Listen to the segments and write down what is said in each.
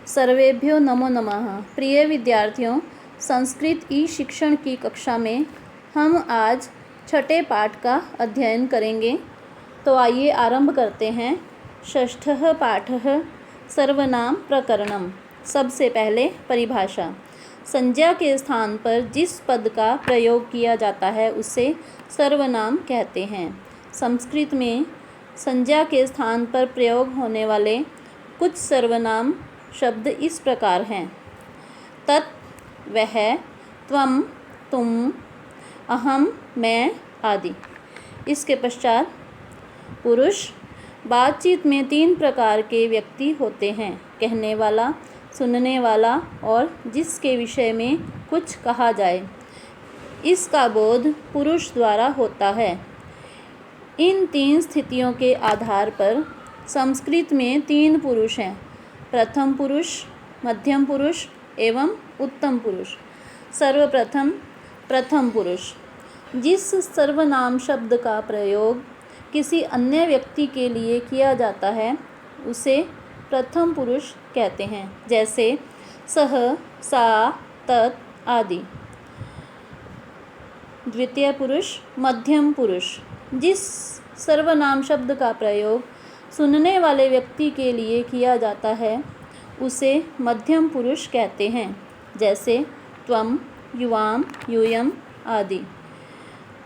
सर्वेभ्यो नमो नमः। प्रिय विद्यार्थियों, संस्कृत ई शिक्षण की कक्षा में हम आज छठे पाठ का अध्ययन करेंगे। तो आइए आरंभ करते हैं। षष्ठः पाठः सर्वनाम प्रकरणम। सबसे पहले परिभाषा। संज्ञा के स्थान पर जिस पद का प्रयोग किया जाता है उसे सर्वनाम कहते हैं। संस्कृत में संज्ञा के स्थान पर प्रयोग होने वाले कुछ सर्वनाम शब्द इस प्रकार हैं: तत्, वह, त्वम, तुम, अहम, मैं आदि। इसके पश्चात पुरुष। बातचीत में 3 प्रकार के व्यक्ति होते हैं: कहने वाला, सुनने वाला और जिसके विषय में कुछ कहा जाए। इसका बोध पुरुष द्वारा होता है। इन 3 स्थितियों के आधार पर संस्कृत में 3 पुरुष हैं: प्रथम पुरुष, मध्यम पुरुष एवं उत्तम पुरुष। सर्वप्रथम प्रथम पुरुष। जिस सर्वनाम शब्द का प्रयोग किसी अन्य व्यक्ति के लिए किया जाता है उसे प्रथम पुरुष कहते हैं, जैसे सह, सा, तत् आदि। द्वितीय पुरुष मध्यम पुरुष। जिस सर्वनाम शब्द का प्रयोग सुनने वाले व्यक्ति के लिए किया जाता है उसे मध्यम पुरुष कहते हैं, जैसे त्वम, युवाम, यूयम आदि।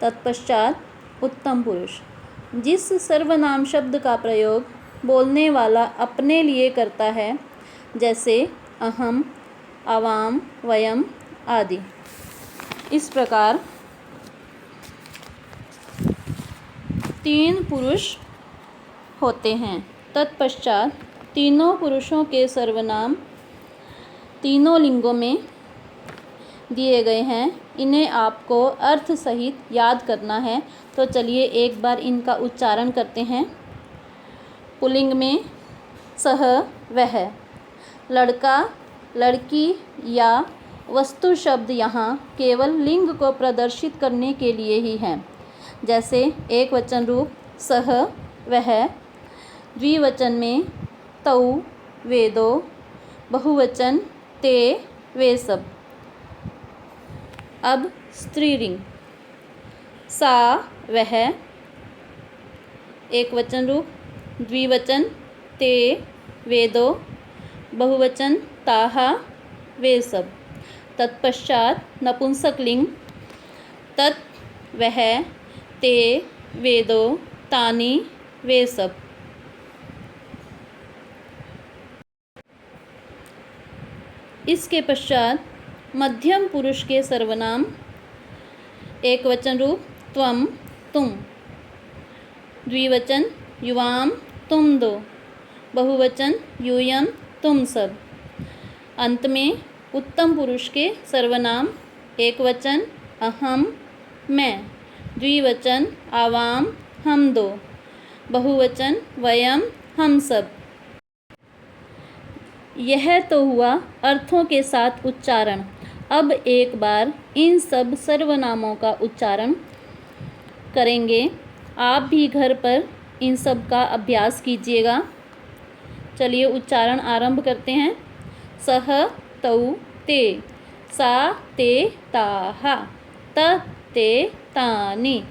तत्पश्चात उत्तम पुरुष। जिस सर्वनाम शब्द का प्रयोग बोलने वाला अपने लिए करता है, जैसे अहम, आवाम, वयम आदि। इस प्रकार 3 पुरुष होते हैं। तत्पश्चात तीनों पुरुषों के सर्वनाम तीनों लिंगों में दिए गए हैं। इन्हें आपको अर्थ सहित याद करना है। तो चलिए एक बार इनका उच्चारण करते हैं। पुल्लिंग में सह, वह। लड़का, लड़की या वस्तु शब्द यहाँ केवल लिंग को प्रदर्शित करने के लिए ही हैं, जैसे एक वचन रूप सह, वह, द्विवचन में तौ, वे दो, बहुवचन ते, वे सब। अब स्त्रीलिंग सा, वह, एक वचन रूप, द्विवचन ते, वे दो, बहुवचन ताहा, वे सब। तत्पश्चात नपुंसक लिंग तत्, वह, ते, वे दो, तानि, वे सब। इसके पश्चात मध्यम पुरुष के सर्वनाम एक वचन रूप त्वम, तुम, द्विवचन युवाम, तुम दो, बहुवचन यूयम, तुम सब। अंत में उत्तम पुरुष के सर्वनाम एक वचन अहम, मैं, द्विवचन आवाम, हम दो, बहुवचन वयम, हम सब। यह तो हुआ अर्थों के साथ उच्चारण। अब एक बार इन सब सर्वनामों का उच्चारण करेंगे। आप भी घर पर इन सब का अभ्यास कीजिएगा। चलिए उच्चारण आरंभ करते हैं। सह, तौ, ते, सा, ते, ताहा, त, ते, तानि,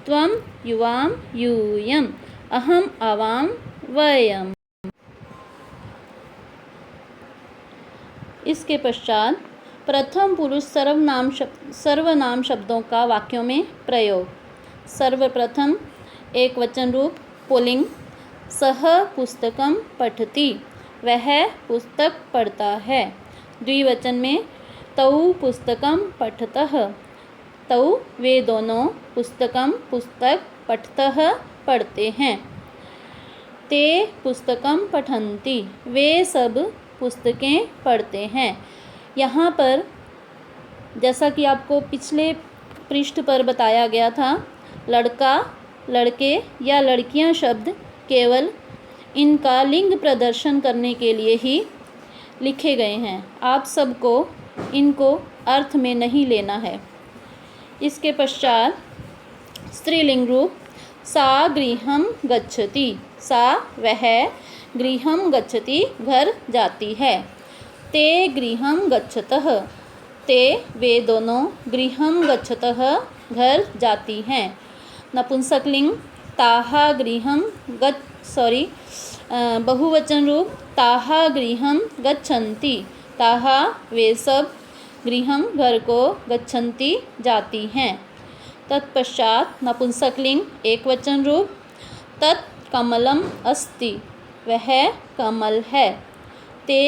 त्वम, युवाम, यूयम, अहम, आवाम, वयम। इसके पश्चात प्रथम पुरुष सर्वनाम शब्दों का वाक्यों में प्रयोग। सर्वप्रथम एक वचन रूप पुल्लिंग सह पुस्तकम पठति, वह पुस्तक पढ़ता है। द्विवचन में तौ पुस्तकम पठतः, तौ वे दोनों पुस्तकम पुस्तक पठतः पढ़ते हैं। ते पुस्तकम पठन्ति, वे सब पुस्तकें पढ़ते हैं। यहाँ पर जैसा कि आपको पिछले पृष्ठ पर बताया गया था, लड़का, लड़के या लड़कियाँ शब्द केवल इनका लिंग प्रदर्शन करने के लिए ही लिखे गए हैं। आप सबको इनको अर्थ में नहीं लेना है। इसके पश्चात स्त्रीलिंग रूप सा गृहं गच्छति, सा वह, गृहं गच्छति घर जाती है। ते गृहं गच्छतः। ते वे दोनों गृहं गच्छतः घर जाती हैं। नपुंसकलिंग ताः गृहं बहुवचन रूप ताः गृहं गच्छन्ति। ताः वे सब गृहं घर को गच्छन्ति जाती हैं। तत्पश्चात नपुंसकलिंग एक वचन रूप तत् कमलम अस्ति वह कमल है। ते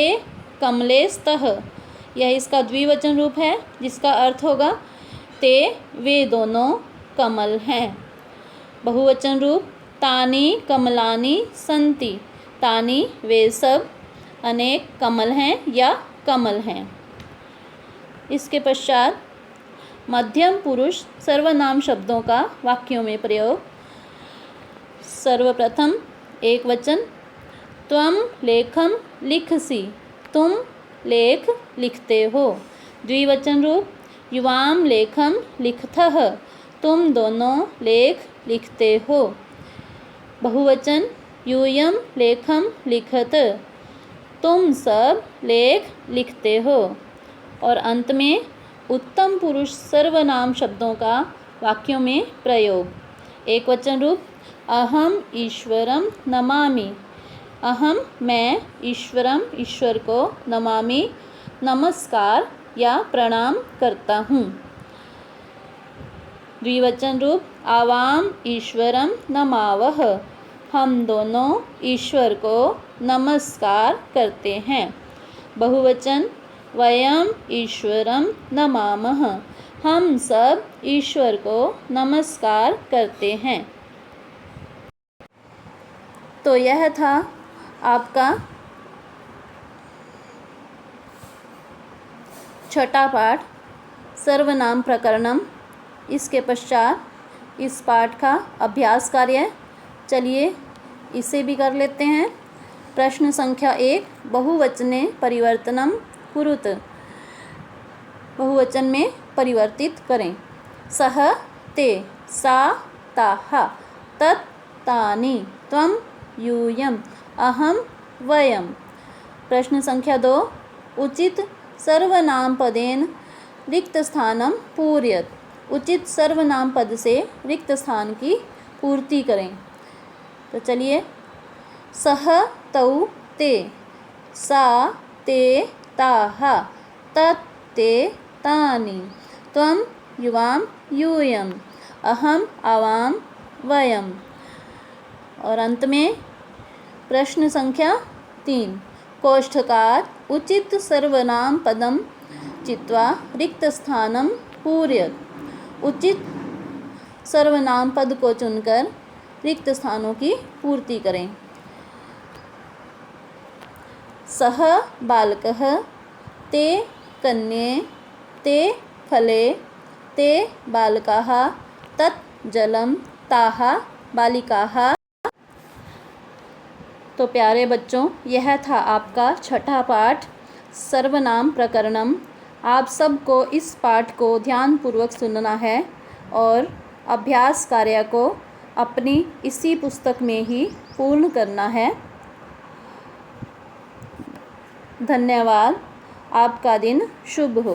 कमले स्तः यह इसका द्विवचन रूप है जिसका अर्थ होगा ते वे दोनों कमल हैं। बहुवचन रूप तानि कमलानि सन्ति। तानि वे सब अनेक कमल हैं या कमल हैं। इसके पश्चात मध्यम पुरुष सर्वनाम शब्दों का वाक्यों में प्रयोग। सर्वप्रथम एक वचन त्वं लेखं लिखसि। तुम लेख लिखते हो। द्विवचन रूप युवां लेखं लिखतः। तुम दोनों लेख लिखते हो। बहुवचन यूयं लेखं लिखत। तुम सब लेख लिखते हो। और अंत में उत्तम पुरुष सर्वनाम शब्दों का वाक्यों में प्रयोग। एक वचन रूप अहम ईश्वरं नमामि। अहम मैं ईश्वरम ईश्वर को नमामि नमस्कार या प्रणाम करता हूँ। द्विवचन रूप आवाम ईश्वरम नमावह। हम दोनों ईश्वर को नमस्कार करते हैं। बहुवचन वयम ईश्वरम नमामः। हम सब ईश्वर को नमस्कार करते हैं। तो यह था आपका छठा पाठ सर्वनाम प्रकरणम। इसके पश्चात इस पाठ का अभ्यास कार्य चलिए इसे भी कर लेते हैं। प्रश्न संख्या 1 बहुवचने परिवर्तनम कुरुत। बहुवचन में परिवर्तित करें। सह ते सा ताः तत् तानि त्वं यूयम् अहम वयम्। प्रश्न संख्या 2 उचित सर्वनाम पदेन रिक्त स्थानम पूरयत। उचित सर्वनाम पद से रिक्त स्थान की पूर्ति करें। तो चलिए सह तौ ते सा ते ताः तत् ते तानि त्वं युवां यूयम् अहम आवां वयम्। और अंत में प्रश्न संख्या 3 कोष्ठकात् उचित सर्वनाम पदम चित्वा रिक्त स्थानम पूरयत। उचित सर्वनाम पद को चुनकर रिक्त स्थानों की पूर्ति करें। सः बालकः ते कन्ये ते फले ते बालकाः तत् जलं ताः बालिकाः। तो प्यारे बच्चों यह था आपका छठा पाठ सर्वनाम प्रकरणम। आप सबको इस पाठ को ध्यानपूर्वक सुनना है और अभ्यास कार्य को अपनी इसी पुस्तक में ही पूर्ण करना है। धन्यवाद। आपका दिन शुभ हो।